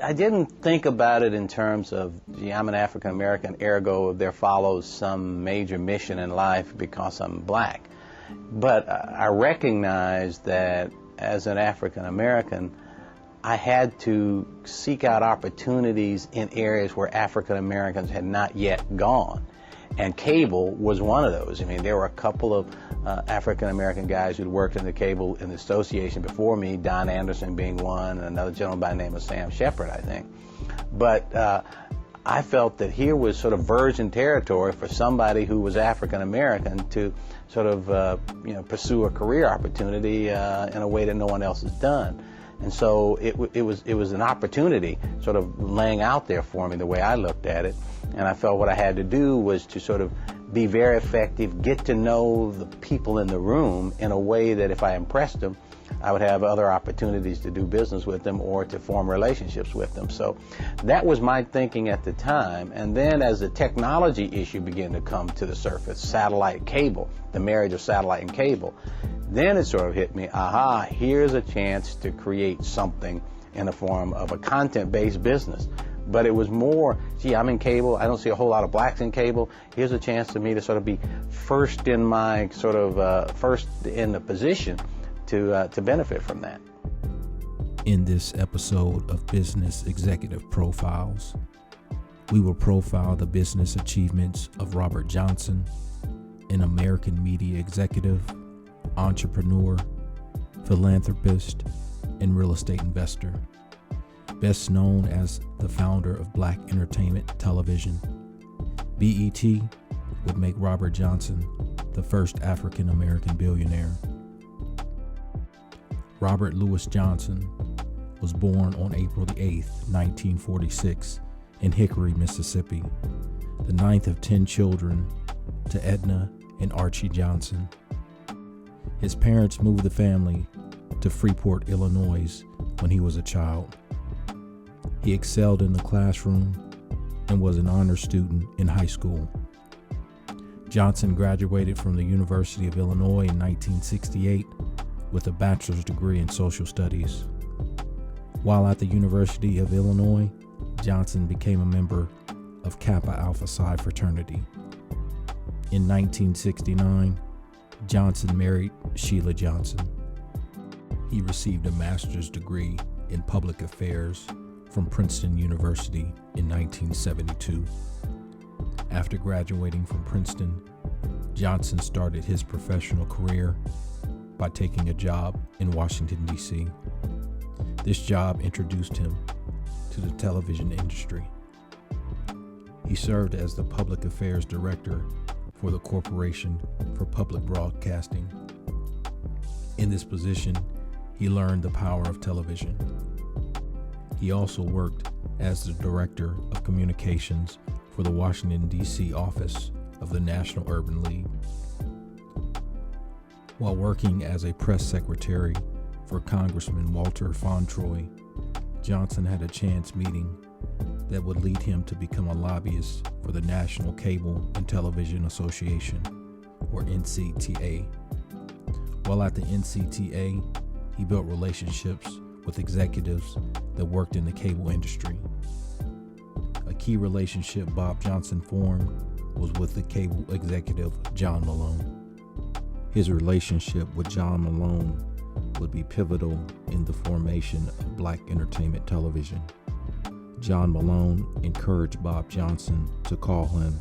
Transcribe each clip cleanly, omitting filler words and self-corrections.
I didn't think about it in terms of, gee, I'm an African American, ergo there follows some major mission in life because I'm black. But I recognized that as an African American, I had to seek out opportunities in areas where African Americans had not yet gone. And cable was one of those. I mean, there were a couple of African American guys who'd worked in the cable in the association before me, Don Anderson being one, and another gentleman by the name of Sam Shepard, I think. But I felt that here was sort of virgin territory for somebody who was African American to sort of pursue a career opportunity in a way that no one else has done. And so it was an opportunity sort of laying out there for me the way I looked at it. And I felt what I had to do was to sort of be very effective, get to know the people in the room in a way that if I impressed them, I would have other opportunities to do business with them or to form relationships with them. So that was my thinking at the time. And then as the technology issue began to come to the surface, satellite cable, the marriage of satellite and cable, then it sort of hit me, aha, here's a chance to create something in the form of a content-based business. But it was more, gee, I'm in cable, I don't see a whole lot of blacks in cable, here's a chance for me to sort of be first in my sort of, first in the position to benefit from that. In this episode of Business Executive Profiles, we will profile the business achievements of Robert Johnson, an American media executive, entrepreneur, philanthropist, and real estate investor. Best known as the founder of Black Entertainment Television, BET would make Robert Johnson the first African American billionaire. Robert Louis Johnson was born on April 8, 1946, in Hickory, Mississippi, the ninth of 10 children to Edna and Archie Johnson. His parents moved the family to Freeport, Illinois, when he was a child. He excelled in the classroom and was an honor student in high school. Johnson graduated from the University of Illinois in 1968 with a bachelor's degree in social studies. While at the University of Illinois, Johnson became a member of Kappa Alpha Psi fraternity. In 1969, Johnson married Sheila Johnson. He received a master's degree in public affairs from Princeton University in 1972. After graduating from Princeton, Johnson started his professional career by taking a job in Washington, D.C. This job introduced him to the television industry. He served as the public affairs director for the Corporation for Public Broadcasting. In this position, he learned the power of television. He also worked as the Director of Communications for the Washington, D.C. office of the National Urban League. While working as a press secretary for Congressman Walter Fauntroy, Johnson had a chance meeting that would lead him to become a lobbyist for the National Cable and Television Association, or NCTA. While at the NCTA, he built relationships with executives that worked in the cable industry. A key relationship Bob Johnson formed was with the cable executive John Malone. His relationship with John Malone would be pivotal in the formation of Black Entertainment Television. John Malone encouraged Bob Johnson to call him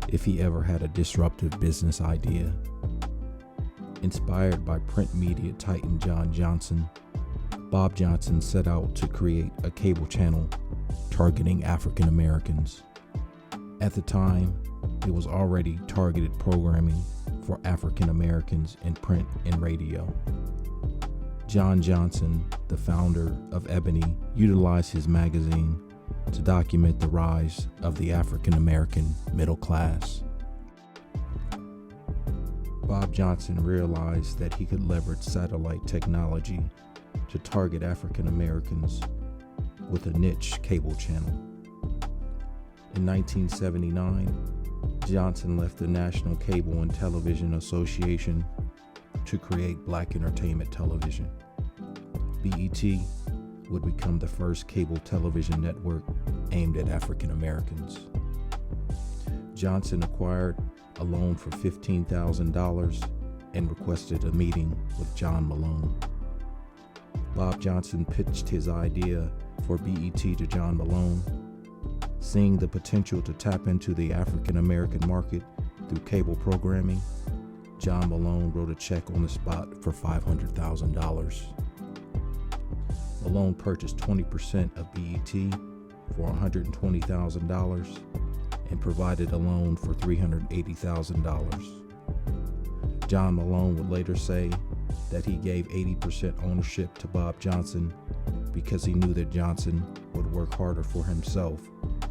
if he ever had a disruptive business idea. Inspired by print media titan John Johnson, Bob Johnson set out to create a cable channel targeting African Americans. At the time, it was already targeted programming for African Americans in print and radio. John Johnson, the founder of Ebony, utilized his magazine to document the rise of the African American middle class. Bob Johnson realized that he could leverage satellite technology to target African Americans with a niche cable channel. In 1979, Johnson left the National Cable and Television Association to create Black Entertainment Television. BET would become the first cable television network aimed at African Americans. Johnson acquired a loan for $15,000 and requested a meeting with John Malone. Bob Johnson pitched his idea for BET to John Malone. Seeing the potential to tap into the African American market through cable programming, John Malone wrote a check on the spot for $500,000. Malone purchased 20% of BET for $120,000 and provided a loan for $380,000. John Malone would later say that he gave 80% ownership to Bob Johnson because he knew that Johnson would work harder for himself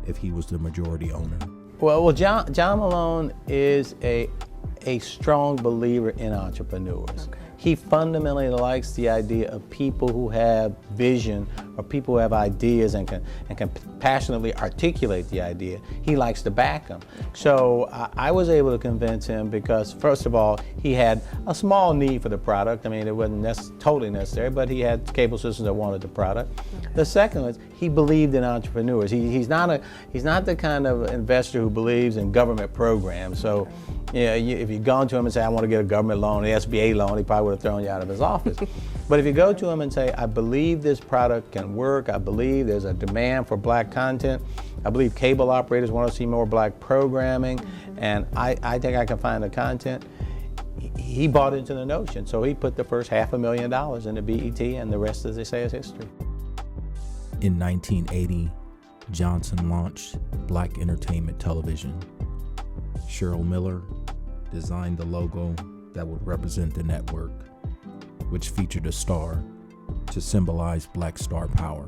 if he was the majority owner. Well, John Malone is a strong believer in entrepreneurs. Okay. He fundamentally likes the idea of people who have vision or people who have ideas and can passionately articulate the idea. He likes to back them. So I was able to convince him because, first of all, he had a small need for the product. I mean, it wasn't totally necessary, but he had cable systems that wanted the product. Okay. The second was he believed in entrepreneurs. He's not the kind of investor who believes in government programs. So. Okay. Yeah, if you'd gone to him and say, I want to get a government loan, an SBA loan, he probably would have thrown you out of his office. But if you go to him and say, I believe this product can work, I believe there's a demand for black content, I believe cable operators want to see more black programming, and I think I can find the content, he bought into the notion. So he put the first $500,000 into BET, and the rest, as they say, is history. In 1980, Johnson launched Black Entertainment Television. Cheryl Miller designed the logo that would represent the network, which featured a star to symbolize black star power.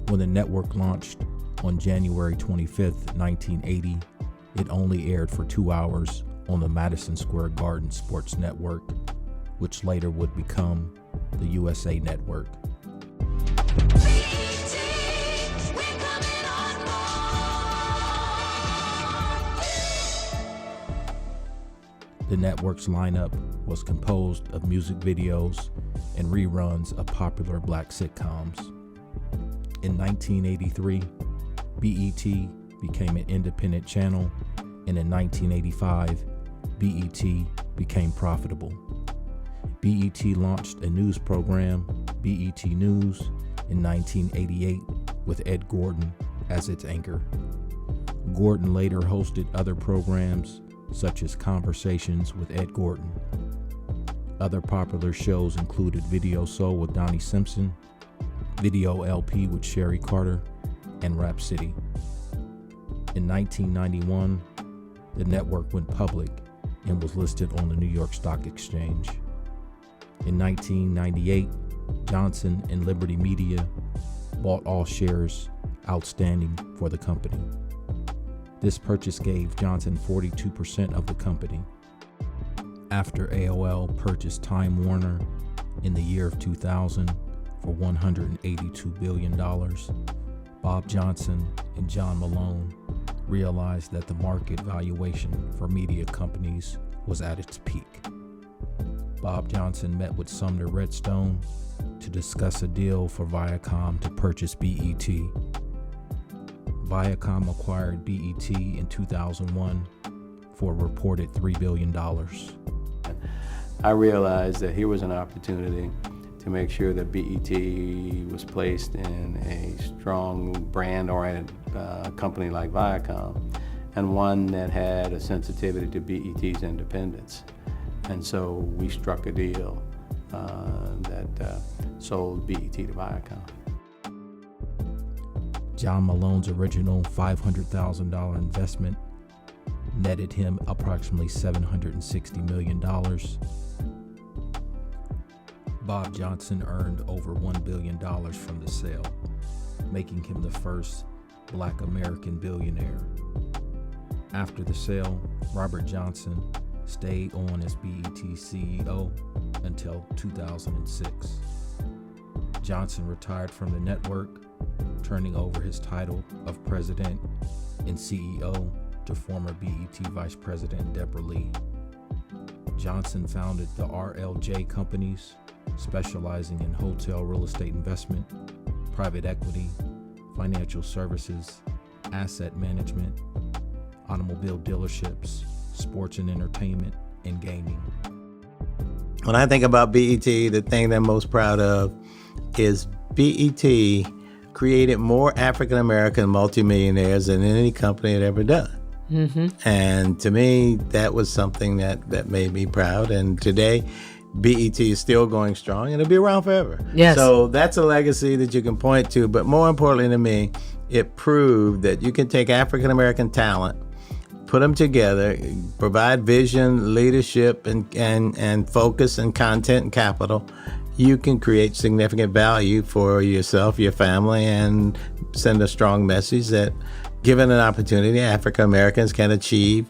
When the network launched on January 25th, 1980, it only aired for 2 hours on the Madison Square Garden Sports Network, which later would become the USA Network. The network's lineup was composed of music videos and reruns of popular black sitcoms. In 1983, BET became an independent channel, and in 1985, BET became profitable. BET launched a news program, BET News, in 1988 with Ed Gordon as its anchor. Gordon later hosted other programs such as Conversations with Ed Gordon. Other popular shows included Video Soul with Donnie Simpson, Video LP with Sherry Carter, and Rap City. In 1991, the network went public and was listed on the New York Stock Exchange. In 1998, Johnson and Liberty Media bought all shares outstanding for the company. This purchase gave Johnson 42% of the company. After AOL purchased Time Warner in the year of 2000 for $182 billion, Bob Johnson and John Malone realized that the market valuation for media companies was at its peak. Bob Johnson met with Sumner Redstone to discuss a deal for Viacom to purchase BET. Viacom acquired BET in 2001 for a reported $3 billion. I realized that here was an opportunity to make sure that BET was placed in a strong brand-oriented company like Viacom, and one that had a sensitivity to BET's independence. And so we struck a deal that sold BET to Viacom. John Malone's original $500,000 investment netted him approximately $760 million. Bob Johnson earned over $1 billion from the sale, making him the first Black American billionaire. After the sale, Robert Johnson stayed on as BET CEO until 2006. Johnson retired from the network, turning over his title of president and CEO to former BET Vice President Deborah Lee. Johnson founded the RLJ companies, specializing in hotel real estate investment, private equity, financial services, asset management, automobile dealerships, sports and entertainment, and gaming. When I think about BET, the thing that I'm most proud of is BET created more African American multimillionaires than any company had ever done. Mm-hmm. And to me, that was something that made me proud. And today, BET is still going strong and it'll be around forever. Yes. So that's a legacy that you can point to. But more importantly to me, it proved that you can take African American talent, put them together, provide vision, leadership, and focus and content and capital. You can create significant value for yourself, your family, and send a strong message that, given an opportunity, African Americans can achieve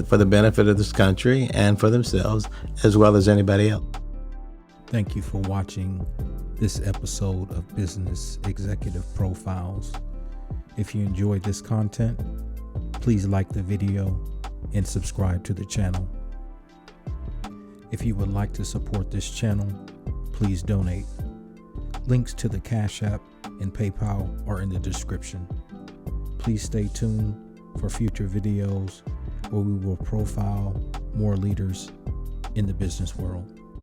for the benefit of this country and for themselves as well as anybody else. Thank you for watching this episode of Business Executive Profiles. If you enjoyed this content, please like the video and subscribe to the channel. If you would like to support this channel, please donate. Links to the Cash App and PayPal are in the description. Please stay tuned for future videos where we will profile more leaders in the business world.